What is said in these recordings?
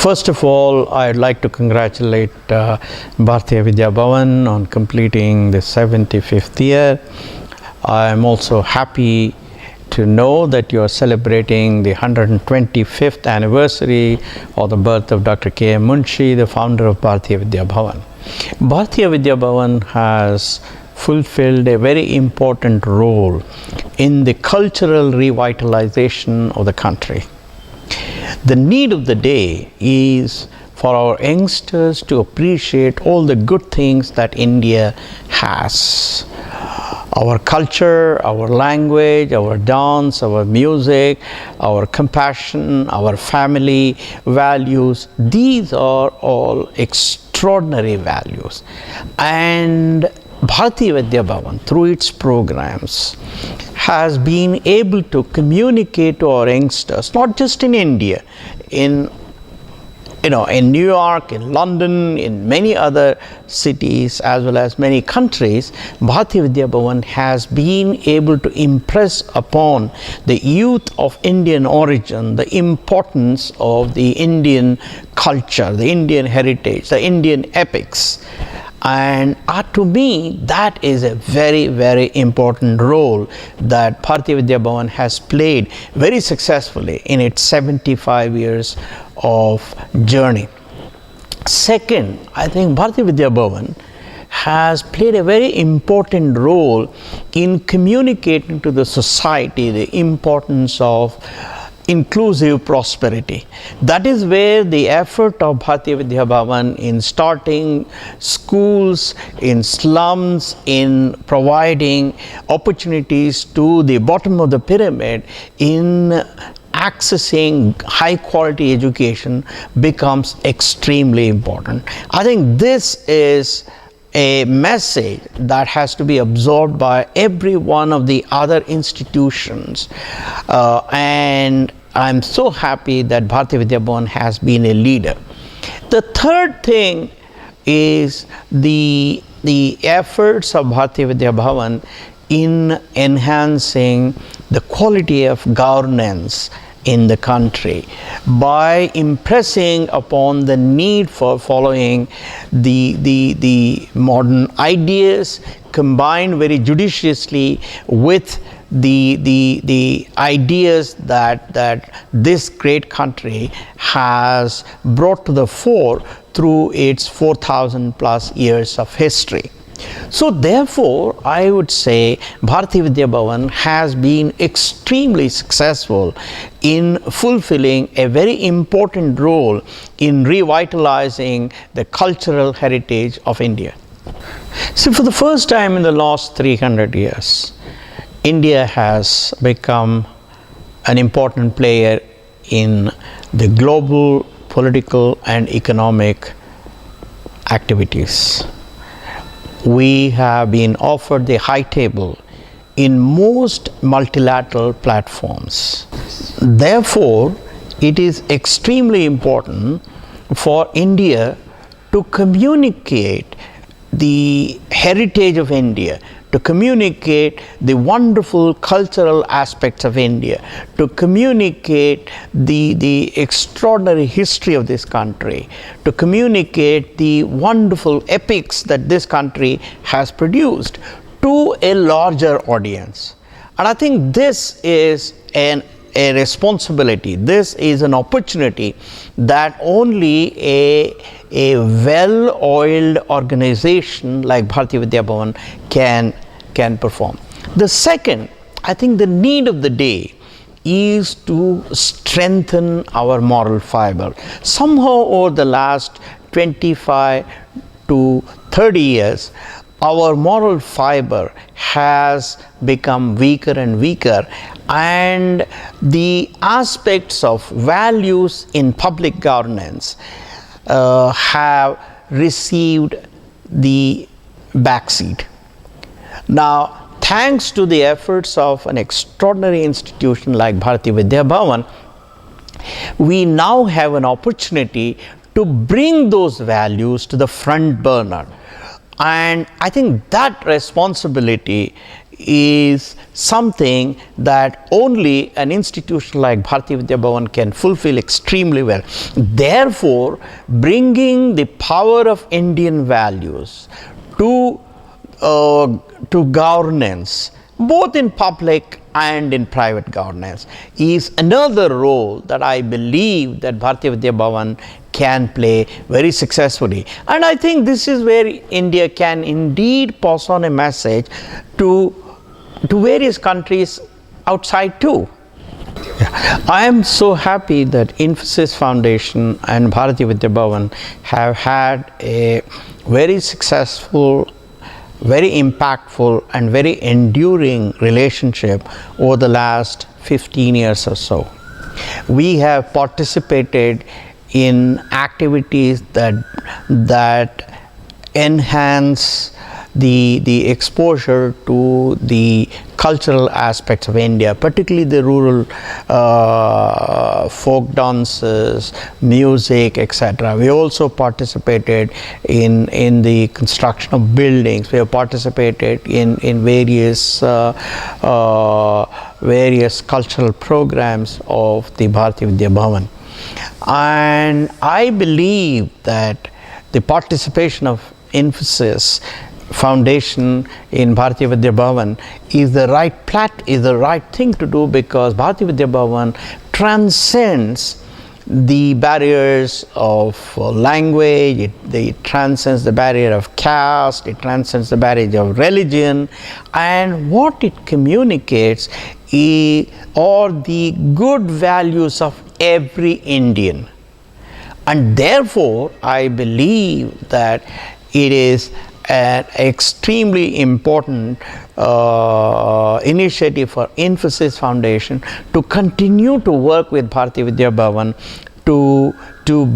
First of all, I'd like to congratulate Bhartiya Vidya Bhavan on completing the 75th year. I'm also happy to know that you are celebrating the 125th anniversary of the birth of Dr. K.M. Munshi, the founder of Bhartiya Vidya Bhavan. Bhartiya Vidya Bhavan has fulfilled a very important role in the cultural revitalization of the country. The need of the day is for our youngsters to appreciate all the good things that India has. Our culture, our language, our dance, our music, our compassion, our family values, these are all extraordinary values. And Bhartiya Vidya Bhavan, through its programs, has been able to communicate to our youngsters, not just in India, in New York, in London, in many other cities, as well as many countries. Bhartiya Vidya Bhavan has been able to impress upon the youth of Indian origin the importance of the Indian culture, the Indian heritage, the Indian epics. And to me, that is a very, very important role that Bhartiya Vidya Bhavan has played very successfully in its 75 years of journey. Second, I think Bhartiya Vidya Bhavan has played a very important role in communicating to the society the importance of inclusive prosperity. That is where the effort of Bhartiya Vidya Bhavan in starting schools in slums, in providing opportunities to the bottom of the pyramid, in accessing high quality education becomes extremely important. I think this is a message that has to be absorbed by every one of the other institutions, and I'm so happy that Bhartiya Vidya Bhavan has been a leader. The third thing is the efforts of Bhartiya Vidya Bhavan in enhancing the quality of governance in the country by impressing upon the need for following the modern ideas combined very judiciously with the ideas that this great country has brought to the fore through its 4,000 plus years of history. So therefore, I would say Bhartiya Vidya Bhavan has been extremely successful in fulfilling a very important role in revitalizing the cultural heritage of India. So for the first time in the last 300 years, India has become an important player in the global political and economic activities. We have been offered the high table in most multilateral platforms. Therefore, it is extremely important for India to communicate the heritage of India, to communicate the wonderful cultural aspects of India, to communicate the extraordinary history of this country, to communicate the wonderful epics that this country has produced to a larger audience. And I think this is a responsibility, this is an opportunity that only a well-oiled organization like Bhartiya Vidya Bhavan can perform. The second, I think the need of the day is to strengthen our moral fiber. Somehow over the last 25 to 30 years, our moral fiber has become weaker and weaker, and the aspects of values in public governance have received the backseat. Now, thanks to the efforts of an extraordinary institution like Bhartiya Vidya Bhavan, we now have an opportunity to bring those values to the front burner. And I think that responsibility is something that only an institution like Bhartiya Vidya Bhavan can fulfill extremely well. Therefore, bringing the power of Indian values to governance, both in public and in private governance, is another role that I believe that Bhartiya Vidya Bhavan can play very successfully. And I think this is where India can indeed pass on a message to various countries outside too. I am so happy that Infosys Foundation and Bhartiya Vidya Bhavan have had a very successful, very impactful and very enduring relationship over the last 15 years or so. We have participated in activities that enhance the exposure to the cultural aspects of India, particularly the rural folk dances, music, etc. We also participated in the construction of buildings. We have participated in various cultural programs of the Bhartiya Vidya Bhavan. And I believe that the participation of Infosys Foundation in Bhartiya Vidya Bhavan is the right thing to do, because Bhartiya Vidya Bhavan transcends the barriers of language, it transcends the barrier of caste, it transcends the barrier of religion, and what it communicates are the good values of every Indian. And therefore, I believe that it is an extremely important initiative for Infosys Foundation to continue to work with Bhartiya Vidya Bhavan to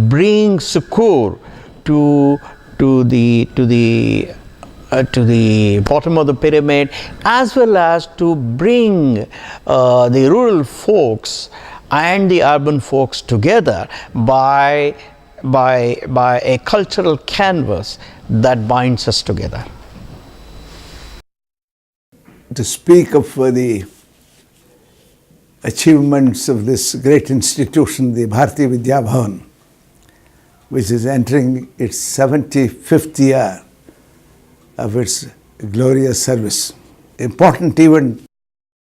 bring succour to the bottom of the pyramid, as well as to bring the rural folks and the urban folks together by a cultural canvas that binds us together. To speak of the achievements of this great institution, the Bhartiya Vidya Bhavan, which is entering its 75th year of its glorious service. Important event